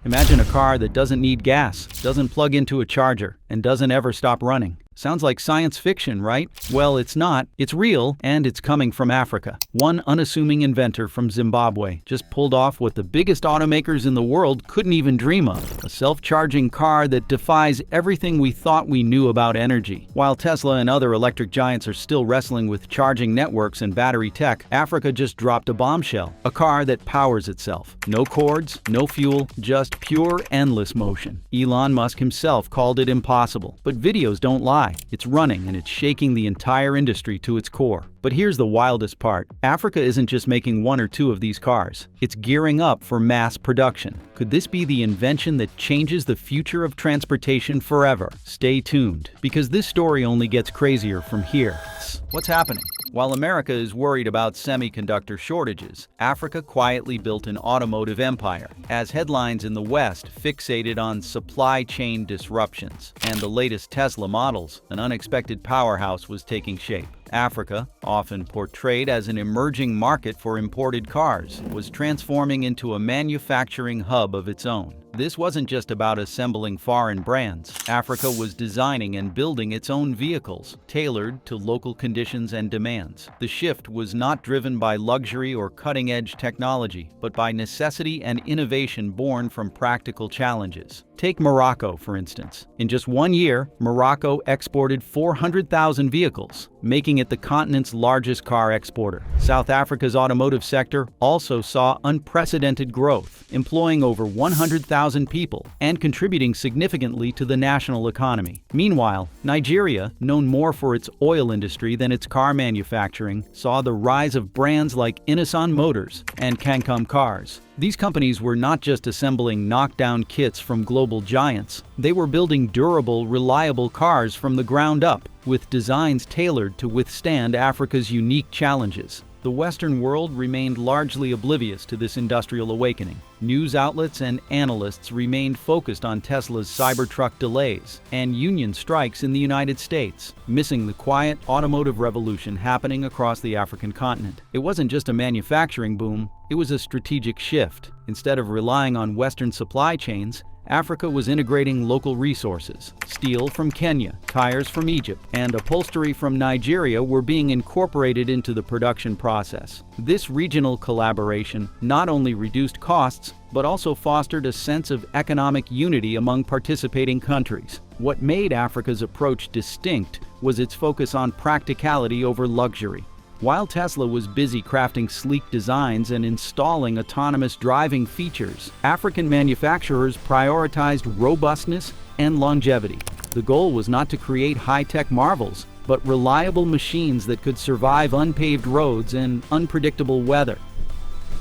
Imagine a car that doesn't need gas, doesn't plug into a charger, and doesn't ever stop running. Sounds like science fiction, right? Well, it's not. It's real, and it's coming from Africa. One unassuming inventor from Zimbabwe just pulled off what the biggest automakers in the world couldn't even dream of. A self-charging car that defies everything we thought we knew about energy. While Tesla and other electric giants are still wrestling with charging networks and battery tech, Africa just dropped a bombshell. A car that powers itself. No cords, no fuel, just pure endless motion. Elon Musk himself called it impossible. But videos don't lie. It's running and it's shaking the entire industry to its core. But here's the wildest part. Africa isn't just making one or two of these cars. It's gearing up for mass production. Could this be the invention that changes the future of transportation forever? Stay tuned, because this story only gets crazier from here. What's happening? While America is worried about semiconductor shortages, Africa quietly built an automotive empire, as headlines in the West fixated on supply chain disruptions and the latest Tesla models. An unexpected powerhouse was taking shape. Africa, often portrayed as an emerging market for imported cars, was transforming into a manufacturing hub of its own. This wasn't just about assembling foreign brands. Africa was designing and building its own vehicles, tailored to local conditions and demands. The shift was not driven by luxury or cutting-edge technology, but by necessity and innovation born from practical challenges. Take Morocco, for instance. In just 1 year, Morocco exported 400,000 vehicles, making it the continent's largest car exporter. South Africa's automotive sector also saw unprecedented growth, employing over 100,000 people and contributing significantly to the national economy. Meanwhile, Nigeria, known more for its oil industry than its car manufacturing, saw the rise of brands like Inasson Motors and Cancom Cars. These companies were not just assembling knockdown kits from global giants. They were building durable, reliable cars from the ground up, with designs tailored to withstand Africa's unique challenges. The Western world remained largely oblivious to this industrial awakening. News outlets and analysts remained focused on Tesla's Cybertruck delays and union strikes in the United States, missing the quiet automotive revolution happening across the African continent. It wasn't just a manufacturing boom, it was a strategic shift. Instead of relying on Western supply chains, Africa was integrating local resources. Steel from Kenya, tires from Egypt, and upholstery from Nigeria were being incorporated into the production process. This regional collaboration not only reduced costs, but also fostered a sense of economic unity among participating countries. What made Africa's approach distinct was its focus on practicality over luxury. While Tesla was busy crafting sleek designs and installing autonomous driving features, African manufacturers prioritized robustness and longevity. The goal was not to create high-tech marvels, but reliable machines that could survive unpaved roads and unpredictable weather.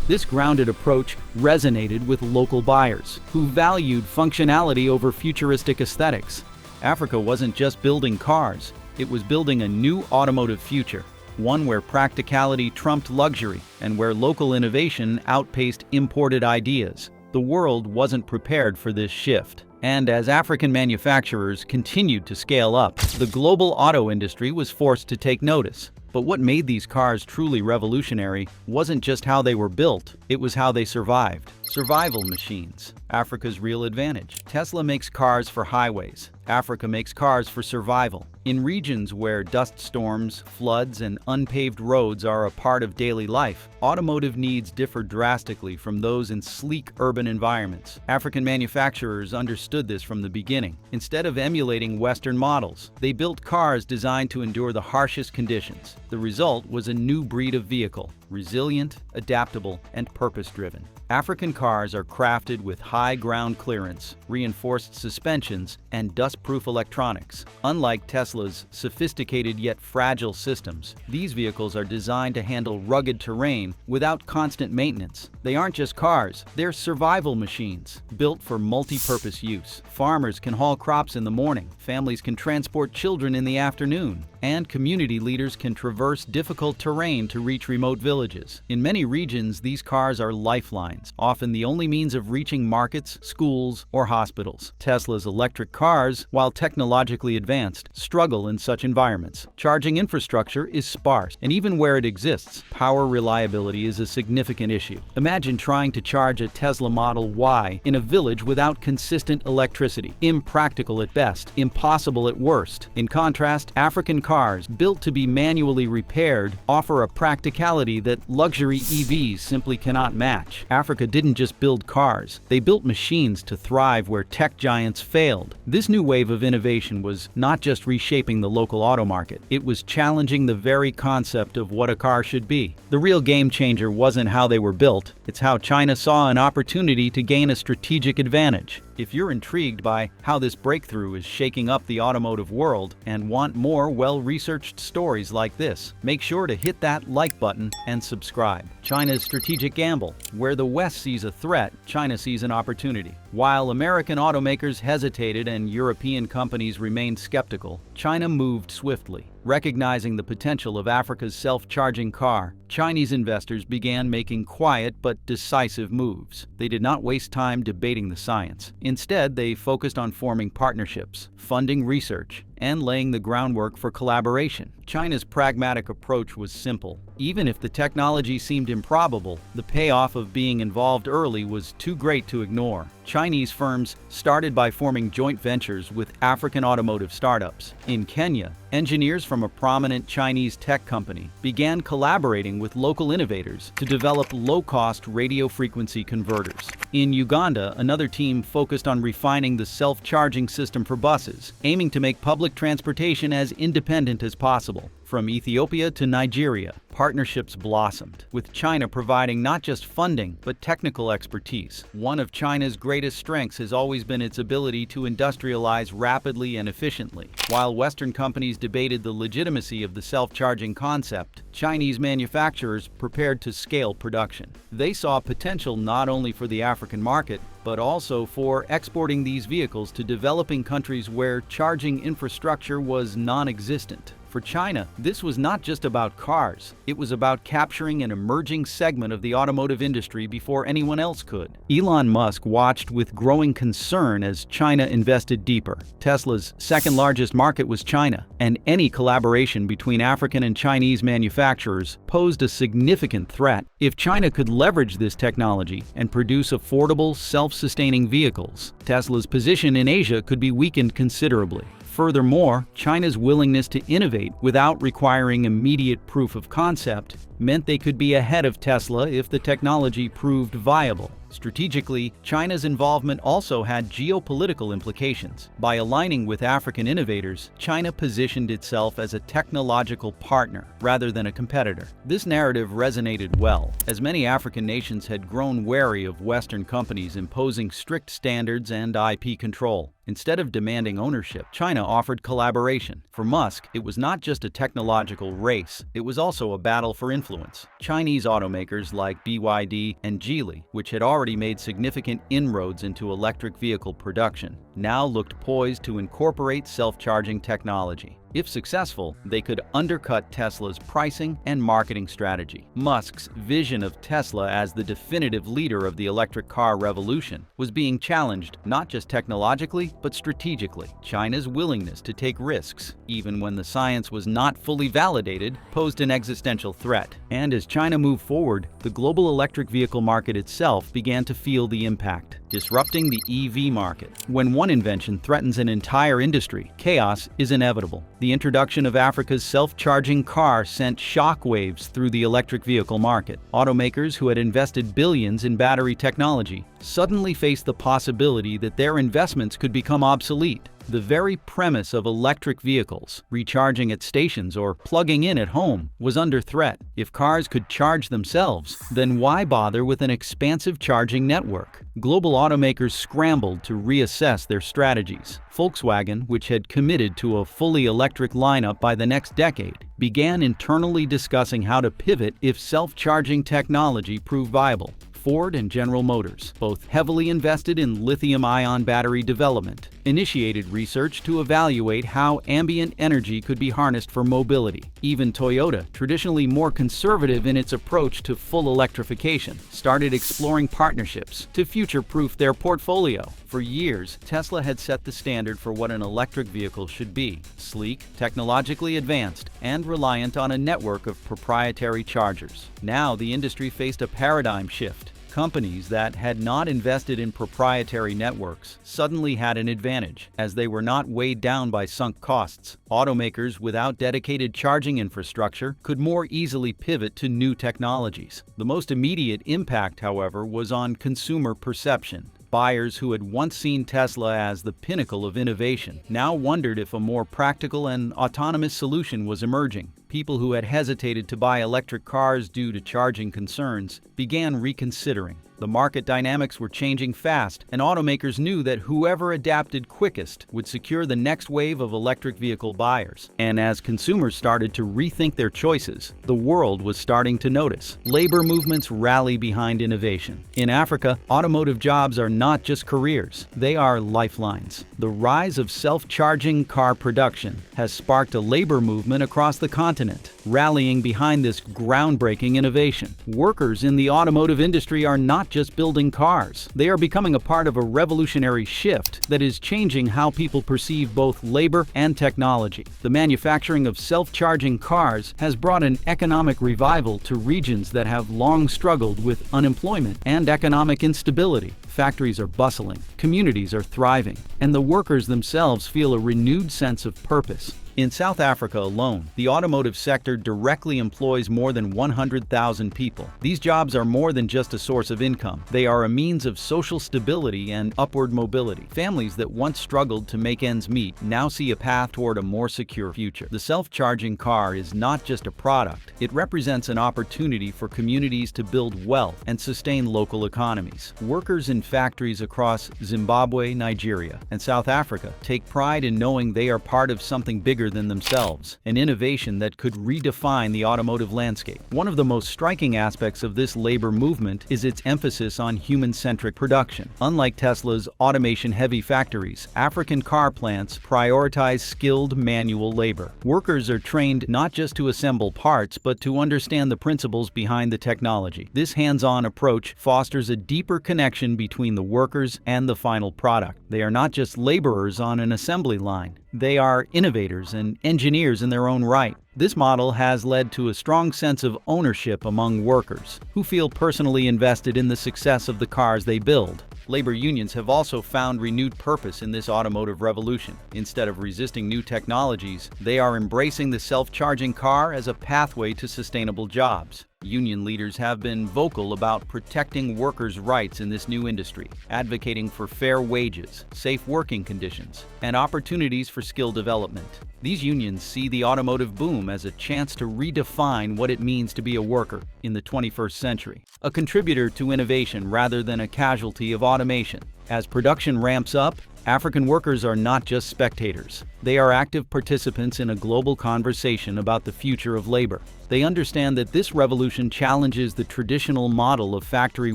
This grounded approach resonated with local buyers, who valued functionality over futuristic aesthetics. Africa wasn't just building cars, it was building a new automotive future. One where practicality trumped luxury and where local innovation outpaced imported ideas. The world wasn't prepared for this shift. And as African manufacturers continued to scale up, the global auto industry was forced to take notice. But what made these cars truly revolutionary wasn't just how they were built, it was how they survived. Survival machines, Africa's real advantage. Tesla makes cars for highways. Africa makes cars for survival. In regions where dust storms, floods, and unpaved roads are a part of daily life, automotive needs differ drastically from those in sleek urban environments. African manufacturers understood this from the beginning. Instead of emulating Western models, they built cars designed to endure the harshest conditions. The result was a new breed of vehicle, resilient, adaptable, and purpose-driven. African cars are crafted with high ground clearance, reinforced suspensions, and dust-proof electronics. Unlike Tesla's sophisticated yet fragile systems, these vehicles are designed to handle rugged terrain without constant maintenance. They aren't just cars, they're survival machines, built for multi-purpose use. Farmers can haul crops in the morning, families can transport children in the afternoon, and community leaders can traverse difficult terrain to reach remote villages. In many regions, these cars are lifelines, often the only means of reaching markets, schools, or hospitals. Tesla's electric cars, while technologically advanced, struggle in such environments. Charging infrastructure is sparse, and even where it exists, power reliability is a significant issue. Imagine trying to charge a Tesla Model Y in a village without consistent electricity. Impractical at best, impossible at worst. In contrast, African cars, built to be manually repaired, offer a practicality that luxury EVs simply cannot match. Africa didn't just build cars, they built machines to thrive where tech giants failed. This new wave of innovation was not just reshaping the local auto market, it was challenging the very concept of what a car should be. The real game changer wasn't how they were built, it's how China saw an opportunity to gain a strategic advantage. If you're intrigued by how this breakthrough is shaking up the automotive world and want more well-researched stories like this, make sure to hit that like button and subscribe. China's strategic gamble. Where the West sees a threat, China sees an opportunity. While American automakers hesitated and European companies remained skeptical, China moved swiftly. Recognizing the potential of Africa's self-charging car, Chinese investors began making quiet but decisive moves. They did not waste time debating the science. Instead, they focused on forming partnerships, funding research, and laying the groundwork for collaboration. China's pragmatic approach was simple. Even if the technology seemed improbable, the payoff of being involved early was too great to ignore. Chinese firms started by forming joint ventures with African automotive startups. In Kenya, engineers from a prominent Chinese tech company began collaborating with local innovators to develop low-cost radio frequency converters. In Uganda, another team focused on refining the self-charging system for buses, aiming to make public transportation as independent as possible. From Ethiopia to Nigeria, partnerships blossomed, with China providing not just funding, but technical expertise. One of China's greatest strengths has always been its ability to industrialize rapidly and efficiently. While Western companies debated the legitimacy of the self-charging concept, Chinese manufacturers prepared to scale production. They saw potential not only for the African market, but also for exporting these vehicles to developing countries where charging infrastructure was non-existent. For China, this was not just about cars. It was about capturing an emerging segment of the automotive industry before anyone else could. Elon Musk watched with growing concern as China invested deeper. Tesla's second-largest market was China, and any collaboration between African and Chinese manufacturers posed a significant threat. If China could leverage this technology and produce affordable, self-sustaining vehicles, Tesla's position in Asia could be weakened considerably. Furthermore, China's willingness to innovate without requiring immediate proof of concept meant they could be ahead of Tesla if the technology proved viable. Strategically, China's involvement also had geopolitical implications. By aligning with African innovators, China positioned itself as a technological partner rather than a competitor. This narrative resonated well, as many African nations had grown wary of Western companies imposing strict standards and IP control. Instead of demanding ownership, China offered collaboration. For Musk, it was not just a technological race, it was also a battle for influence. Chinese automakers like BYD and Geely, which had already made significant inroads into electric vehicle production, now looked poised to incorporate self-charging technology. If successful, they could undercut Tesla's pricing and marketing strategy. Musk's vision of Tesla as the definitive leader of the electric car revolution was being challenged not just technologically, but strategically. China's willingness to take risks, even when the science was not fully validated, posed an existential threat. And as China moved forward, the global electric vehicle market itself began to feel the impact, disrupting the EV market. When one invention threatens an entire industry, chaos is inevitable. The introduction of Africa's self-charging car sent shockwaves through the electric vehicle market. Automakers who had invested billions in battery technology suddenly faced the possibility that their investments could become obsolete. The very premise of electric vehicles, recharging at stations or plugging in at home, was under threat. If cars could charge themselves, then why bother with an expansive charging network? Global automakers scrambled to reassess their strategies. Volkswagen, which had committed to a fully electric lineup by the next decade, began internally discussing how to pivot if self-charging technology proved viable. Ford and General Motors both heavily invested in lithium-ion battery development, initiated research to evaluate how ambient energy could be harnessed for mobility. Even Toyota, traditionally more conservative in its approach to full electrification, started exploring partnerships to future-proof their portfolio. For years, Tesla had set the standard for what an electric vehicle should be: sleek, technologically advanced, and reliant on a network of proprietary chargers. Now, the industry faced a paradigm shift. Companies that had not invested in proprietary networks suddenly had an advantage, as they were not weighed down by sunk costs. Automakers without dedicated charging infrastructure could more easily pivot to new technologies. The most immediate impact, however, was on consumer perception. Buyers who had once seen Tesla as the pinnacle of innovation now wondered if a more practical and autonomous solution was emerging. People who had hesitated to buy electric cars due to charging concerns began reconsidering. The market dynamics were changing fast, and automakers knew that whoever adapted quickest would secure the next wave of electric vehicle buyers. And as consumers started to rethink their choices, the world was starting to notice. Labor movements rally behind innovation. In Africa, automotive jobs are not just careers, they are lifelines. The rise of self-charging car production has sparked a labor movement across the continent, rallying behind this groundbreaking innovation. Workers in the automotive industry are not just building cars. They are becoming a part of a revolutionary shift that is changing how people perceive both labor and technology. The manufacturing of self-charging cars has brought an economic revival to regions that have long struggled with unemployment and economic instability. Factories are bustling, communities are thriving, and the workers themselves feel a renewed sense of purpose. In South Africa alone, the automotive sector directly employs more than 100,000 people. These jobs are more than just a source of income. They are a means of social stability and upward mobility. Families that once struggled to make ends meet now see a path toward a more secure future. The self-charging car is not just a product. It represents an opportunity for communities to build wealth and sustain local economies. Workers in factories across Zimbabwe, Nigeria, and South Africa take pride in knowing they are part of something bigger than themselves, an innovation that could redefine the automotive landscape. One of the most striking aspects of this labor movement is its emphasis on human-centric production. Unlike Tesla's automation-heavy factories, African car plants prioritize skilled manual labor. Workers are trained not just to assemble parts, but to understand the principles behind the technology. This hands-on approach fosters a deeper connection between the workers and the final product. They are not just laborers on an assembly line. They are innovators and engineers in their own right. This model has led to a strong sense of ownership among workers, who feel personally invested in the success of the cars they build. Labor unions have also found renewed purpose in this automotive revolution. Instead of resisting new technologies, they are embracing the self-charging car as a pathway to sustainable jobs. Union leaders have been vocal about protecting workers' rights in this new industry, advocating for fair wages, safe working conditions, and opportunities for skill development. These unions see the automotive boom as a chance to redefine what it means to be a worker in the 21st century, a contributor to innovation rather than a casualty of automation. As production ramps up, African workers are not just spectators. They are active participants in a global conversation about the future of labor. They understand that this revolution challenges the traditional model of factory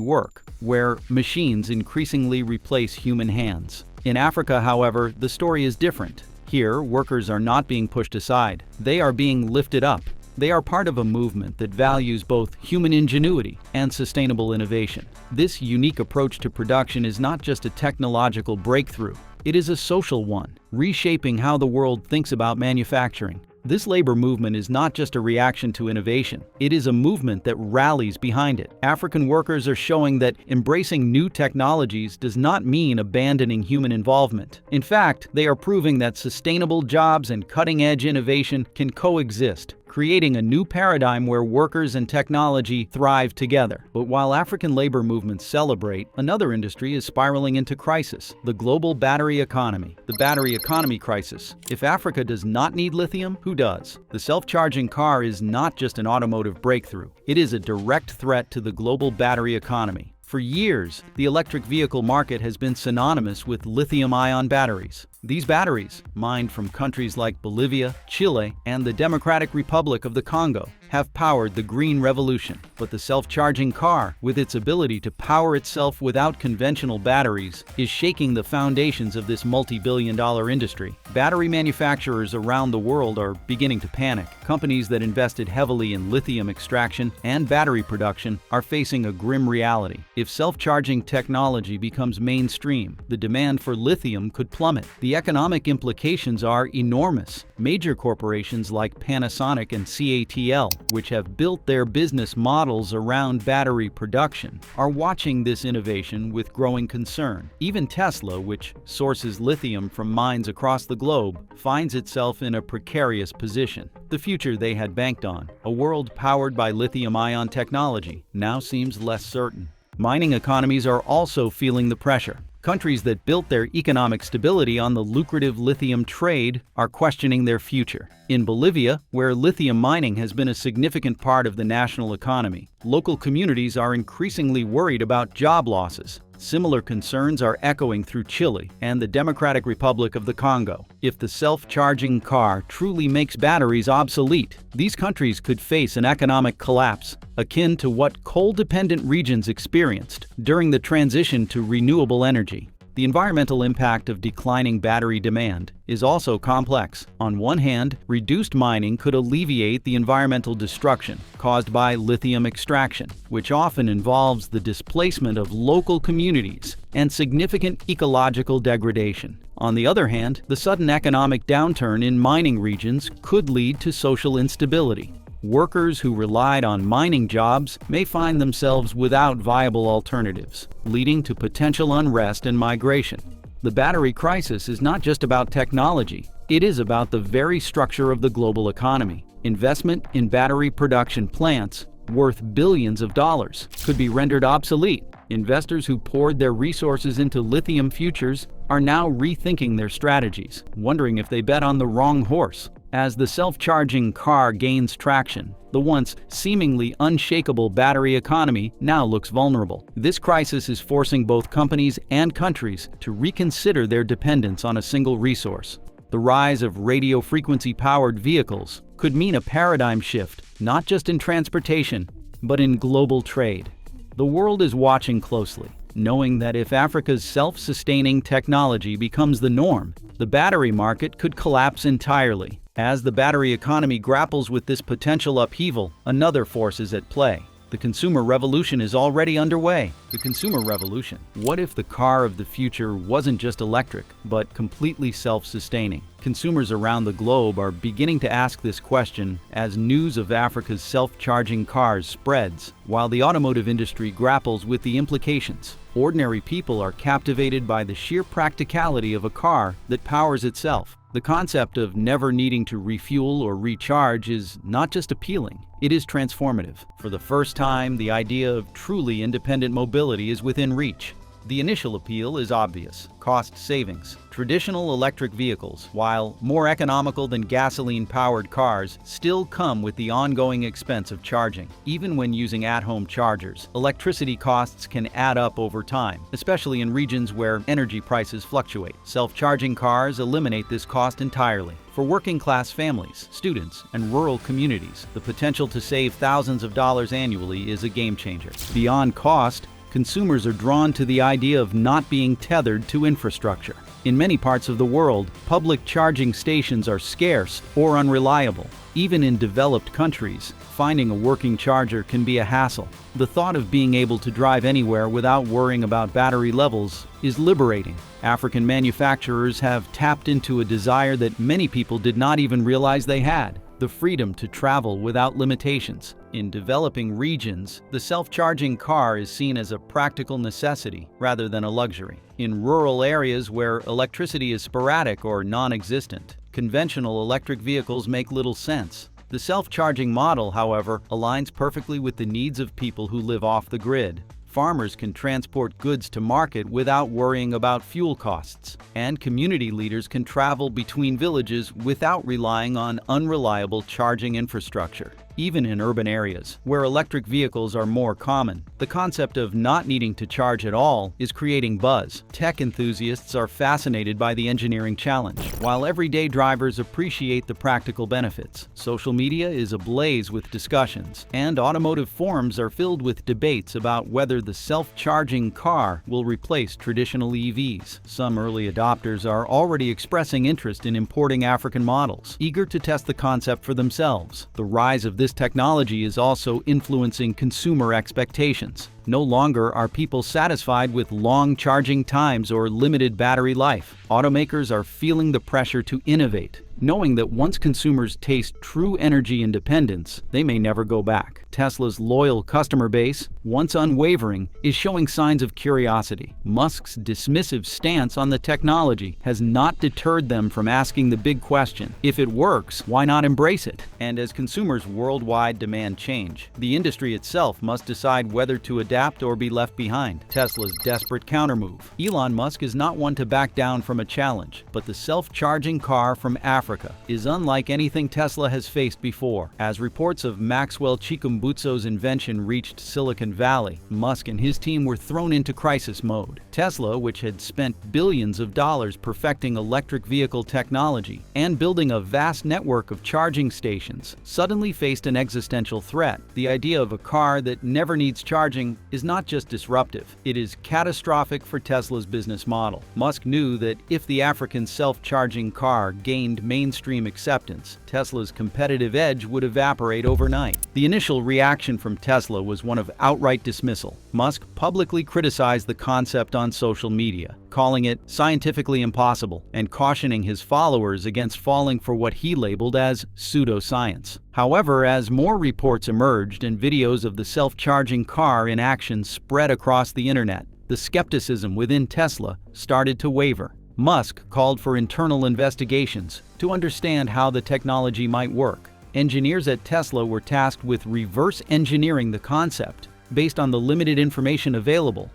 work, where machines increasingly replace human hands. In Africa, however, the story is different. Here, workers are not being pushed aside. They are being lifted up. They are part of a movement that values both human ingenuity and sustainable innovation. This unique approach to production is not just a technological breakthrough, it is a social one, reshaping how the world thinks about manufacturing. This labor movement is not just a reaction to innovation, it is a movement that rallies behind it. African workers are showing that embracing new technologies does not mean abandoning human involvement. In fact, they are proving that sustainable jobs and cutting-edge innovation can coexist, creating a new paradigm where workers and technology thrive together. But while African labor movements celebrate, another industry is spiraling into crisis: the global battery economy. The battery economy crisis. If Africa does not need lithium, who does? The self-charging car is not just an automotive breakthrough. It is a direct threat to the global battery economy. For years, the electric vehicle market has been synonymous with lithium-ion batteries. These batteries, mined from countries like Bolivia, Chile, and the Democratic Republic of the Congo, have powered the green revolution. But the self-charging car, with its ability to power itself without conventional batteries, is shaking the foundations of this multi-billion-dollar industry. Battery manufacturers around the world are beginning to panic. Companies that invested heavily in lithium extraction and battery production are facing a grim reality. If self-charging technology becomes mainstream, the demand for lithium could plummet. The economic implications are enormous. Major corporations like Panasonic and CATL, which have built their business models around battery production, are watching this innovation with growing concern. Even Tesla, which sources lithium from mines across the globe, finds itself in a precarious position. The future they had banked on, a world powered by lithium-ion technology, now seems less certain. Mining economies are also feeling the pressure. Countries that built their economic stability on the lucrative lithium trade are questioning their future. In Bolivia, where lithium mining has been a significant part of the national economy, local communities are increasingly worried about job losses. Similar concerns are echoing through Chile and the Democratic Republic of the Congo. If the self-charging car truly makes batteries obsolete, these countries could face an economic collapse akin to what coal-dependent regions experienced during the transition to renewable energy. The environmental impact of declining battery demand is also complex. On one hand, reduced mining could alleviate the environmental destruction caused by lithium extraction, which often involves the displacement of local communities and significant ecological degradation. On the other hand, the sudden economic downturn in mining regions could lead to social instability. Workers who relied on mining jobs may find themselves without viable alternatives, leading to potential unrest and migration. The battery crisis is not just about technology, it is about the very structure of the global economy. Investment in battery production plants, worth billions of dollars, could be rendered obsolete. Investors who poured their resources into lithium futures are now rethinking their strategies, wondering if they bet on the wrong horse. As the self-charging car gains traction, the once seemingly unshakable battery economy now looks vulnerable. This crisis is forcing both companies and countries to reconsider their dependence on a single resource. The rise of radio frequency-powered vehicles could mean a paradigm shift, not just in transportation, but in global trade. The world is watching closely, knowing that if Africa's self-sustaining technology becomes the norm, the battery market could collapse entirely. As the battery economy grapples with this potential upheaval, another force is at play. The consumer revolution is already underway. The consumer revolution. What if the car of the future wasn't just electric, but completely self-sustaining? Consumers around the globe are beginning to ask this question as news of Africa's self-charging cars spreads, while the automotive industry grapples with the implications. Ordinary people are captivated by the sheer practicality of a car that powers itself. The concept of never needing to refuel or recharge is not just appealing, it is transformative. For the first time, the idea of truly independent mobility is within reach. The initial appeal is obvious: cost savings. Traditional electric vehicles, while more economical than gasoline-powered cars, still come with the ongoing expense of charging. Even when using at-home chargers, electricity costs can add up over time, especially in regions where energy prices fluctuate. Self-charging cars eliminate this cost entirely. For working-class families, students, and rural communities, the potential to save thousands of dollars annually is a game-changer. Beyond cost, consumers are drawn to the idea of not being tethered to infrastructure. In many parts of the world, public charging stations are scarce or unreliable. Even in developed countries, finding a working charger can be a hassle. The thought of being able to drive anywhere without worrying about battery levels is liberating. African manufacturers have tapped into a desire that many people did not even realize they had: the freedom to travel without limitations. In developing regions, the self-charging car is seen as a practical necessity rather than a luxury. In rural areas where electricity is sporadic or non-existent, conventional electric vehicles make little sense. The self-charging model, however, aligns perfectly with the needs of people who live off the grid. Farmers can transport goods to market without worrying about fuel costs, and community leaders can travel between villages without relying on unreliable charging infrastructure. even in urban areas, where electric vehicles are more common. The concept of not needing to charge at all is creating buzz. Tech enthusiasts are fascinated by the engineering challenge, while everyday drivers appreciate the practical benefits. Social media is ablaze with discussions, and automotive forums are filled with debates about whether the self-charging car will replace traditional EVs. Some early adopters are already expressing interest in importing African models, eager to test the concept for themselves. The rise of this technology is also influencing consumer expectations. No longer are people satisfied with long charging times or limited battery life. Automakers are feeling the pressure to innovate, knowing that once consumers taste true energy independence, they may never go back. Tesla's loyal customer base, once unwavering, is showing signs of curiosity. Musk's dismissive stance on the technology has not deterred them from asking the big question: if it works, why not embrace it? And as consumers worldwide demand change, the industry itself must decide whether to adapt or be left behind. Tesla's desperate countermove. Elon Musk is not one to back down from a challenge, but the self-charging car from Africa is unlike anything Tesla has faced before. As reports of Maxwell Chikumbutso's invention reached Silicon Valley, Musk and his team were thrown into crisis mode. Tesla, which had spent billions of dollars perfecting electric vehicle technology and building a vast network of charging stations, suddenly faced an existential threat. The idea of a car that never needs charging is not just disruptive, it is catastrophic for Tesla's business model. Musk knew that if the African self-charging car gained mainstream acceptance, Tesla's competitive edge would evaporate overnight. The initial reaction from Tesla was one of outright dismissal. Musk publicly criticized the concept on social media, calling it scientifically impossible and cautioning his followers against falling for what he labeled as pseudoscience. However, as more reports emerged and videos of the self-charging car in action spread across the internet, the skepticism within Tesla started to waver. Musk called for internal investigations to understand how the technology might work. Engineers at Tesla were tasked with reverse engineering the concept based on the limited information available,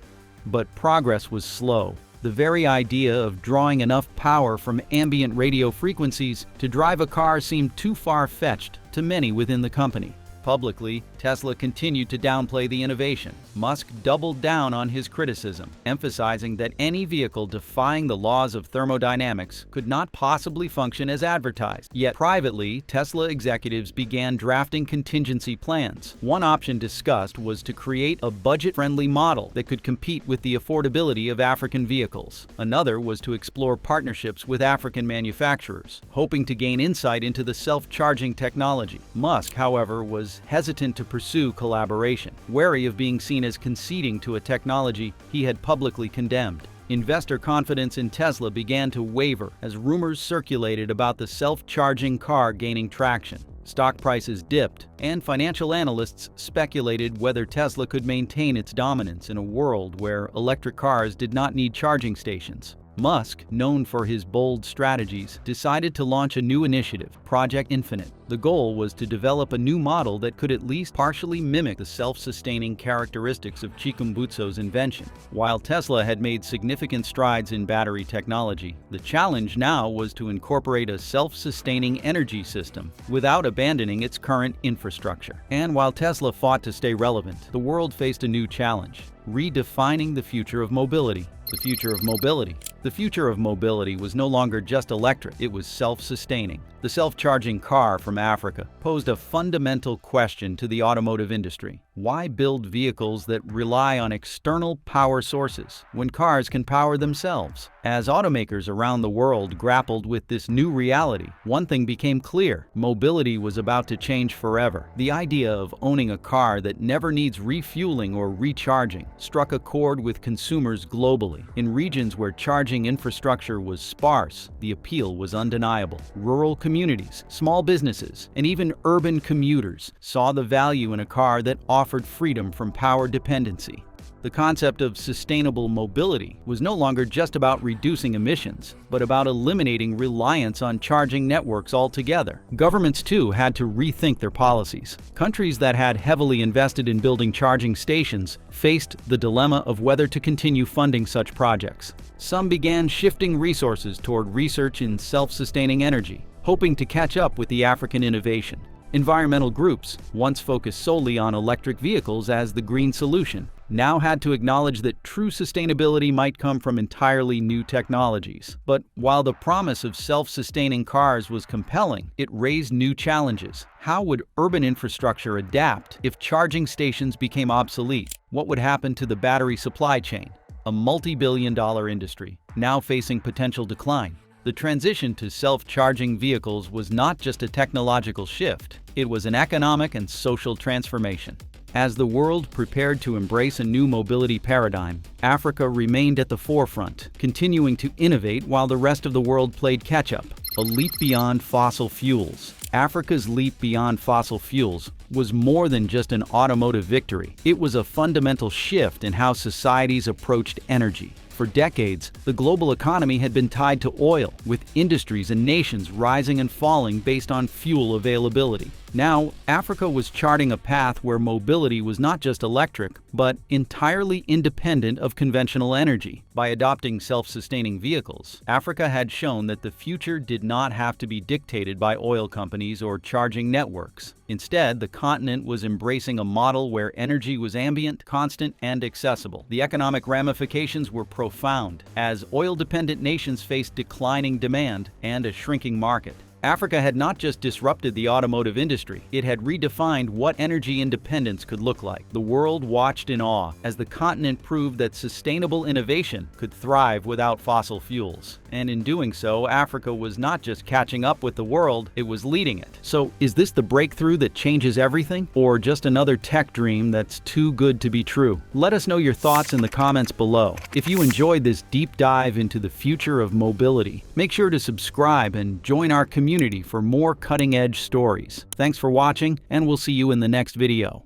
but progress was slow. The very idea of drawing enough power from ambient radio frequencies to drive a car seemed too far-fetched to many within the company. Publicly, Tesla continued to downplay the innovation. Musk doubled down on his criticism, emphasizing that any vehicle defying the laws of thermodynamics could not possibly function as advertised. Yet privately, Tesla executives began drafting contingency plans. One option discussed was to create a budget-friendly model that could compete with the affordability of African vehicles. Another was to explore partnerships with African manufacturers, hoping to gain insight into the self-charging technology. Musk, however, was hesitant to pursue collaboration, wary of being seen as conceding to a technology he had publicly condemned. Investor confidence in Tesla began to waver as rumors circulated about the self-charging car gaining traction. Stock prices dipped, and financial analysts speculated whether Tesla could maintain its dominance in a world where electric cars did not need charging stations. Musk, known for his bold strategies, decided to launch a new initiative, Project Infinite. The goal was to develop a new model that could at least partially mimic the self-sustaining characteristics of Chikumbutso's invention. While Tesla had made significant strides in battery technology, the challenge now was to incorporate a self-sustaining energy system without abandoning its current infrastructure. And while Tesla fought to stay relevant, the world faced a new challenge: redefining the future of mobility. The future of mobility. The future of mobility was no longer just electric, it was self-sustaining. The self-charging car from Africa posed a fundamental question to the automotive industry. Why build vehicles that rely on external power sources when cars can power themselves? As automakers around the world grappled with this new reality, one thing became clear: mobility was about to change forever. The idea of owning a car that never needs refueling or recharging struck a chord with consumers globally. In regions where charging infrastructure was sparse, the appeal was undeniable. Rural communities, small businesses, and even urban commuters saw the value in a car that offered freedom from power dependency. The concept of sustainable mobility was no longer just about reducing emissions, but about eliminating reliance on charging networks altogether. Governments, too, had to rethink their policies. Countries that had heavily invested in building charging stations faced the dilemma of whether to continue funding such projects. Some began shifting resources toward research in self-sustaining energy, hoping to catch up with the African innovation. Environmental groups, once focused solely on electric vehicles as the green solution, now had to acknowledge that true sustainability might come from entirely new technologies. But while the promise of self-sustaining cars was compelling, it raised new challenges. How would urban infrastructure adapt if charging stations became obsolete? What would happen to the battery supply chain, a multi-billion-dollar industry now facing potential decline? The transition to self-charging vehicles was not just a technological shift, it was an economic and social transformation. As the world prepared to embrace a new mobility paradigm, Africa remained at the forefront, continuing to innovate while the rest of the world played catch-up. A leap beyond fossil fuels. Africa's leap beyond fossil fuels was more than just an automotive victory. It was a fundamental shift in how societies approached energy. For decades, the global economy had been tied to oil, with industries and nations rising and falling based on fuel availability. Now, Africa was charting a path where mobility was not just electric, but entirely independent of conventional energy. By adopting self-sustaining vehicles, Africa had shown that the future did not have to be dictated by oil companies or charging networks. Instead, the continent was embracing a model where energy was ambient, constant, and accessible. The economic ramifications were profound, as oil-dependent nations faced declining demand and a shrinking market. Africa had not just disrupted the automotive industry, it had redefined what energy independence could look like. The world watched in awe as the continent proved that sustainable innovation could thrive without fossil fuels. And in doing so, Africa was not just catching up with the world, it was leading it. So, is this the breakthrough that changes everything? Or just another tech dream that's too good to be true? Let us know your thoughts in the comments below. If you enjoyed this deep dive into the future of mobility, make sure to subscribe and join our community for more cutting-edge stories. Thanks for watching, and we'll see you in the next video.